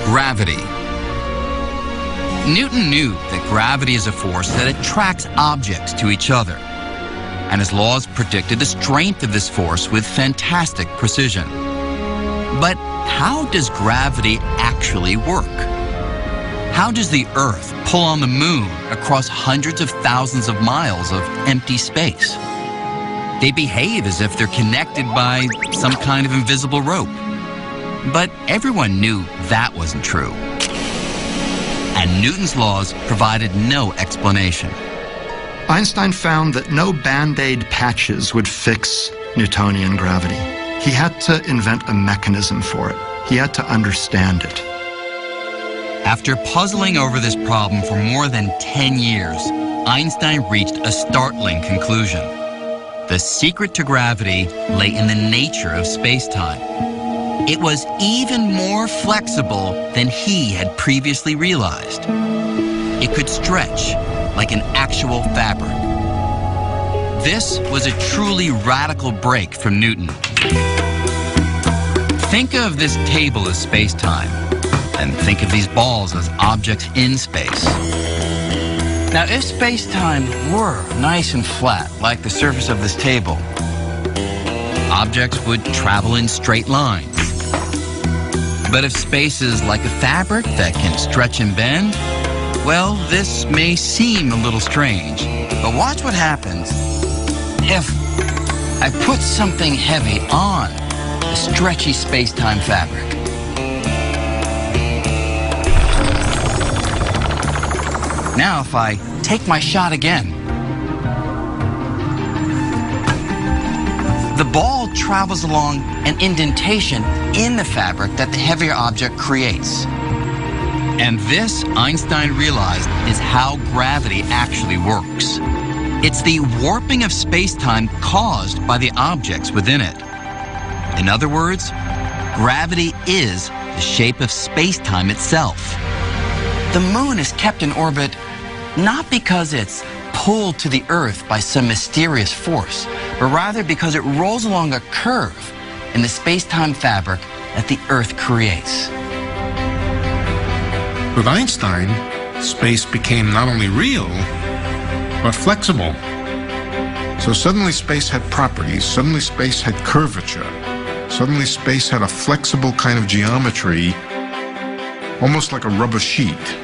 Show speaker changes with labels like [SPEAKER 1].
[SPEAKER 1] Gravity. Newton knew that gravity is a force that attracts objects to each other, and his laws predicted the strength of this force with fantastic precision. But how does gravity actually work? How does the Earth pull on the moon across hundreds of thousands of miles of empty space? They behave as if they're connected by some kind of invisible rope. But everyone knew that wasn't true. And Newton's laws provided no explanation.
[SPEAKER 2] Einstein found that no Band-Aid patches would fix Newtonian gravity. He had to invent a mechanism for it. He had to understand it.
[SPEAKER 1] After puzzling over this problem for more than 10 years, Einstein reached a startling conclusion. The secret to gravity lay in the nature of space-time. It was even more flexible than he had previously realized. It could stretch like an actual fabric. This was a truly radical break from Newton. Think of this table as space-time, and think of these balls as objects in space. Now, if space-time were nice and flat, like the surface of this table, objects would travel in straight lines. But if space is like a fabric that can stretch and bend, well, this may seem a little strange. But watch what happens if I put something heavy on the stretchy space-time fabric. Now, if I take my shot again, the ball travels along an indentation in the fabric that the heavier object creates. And this, Einstein realized, is how gravity actually works. It's the warping of space-time caused by the objects within it. In other words, gravity is the shape of space-time itself. The moon is kept in orbit not because it's pulled to the Earth by some mysterious force, but rather because it rolls along a curve in the space-time fabric that the Earth creates.
[SPEAKER 3] With Einstein, space became not only real, but flexible. So suddenly space had properties, suddenly space had curvature, suddenly space had a flexible kind of geometry, almost like a rubber sheet.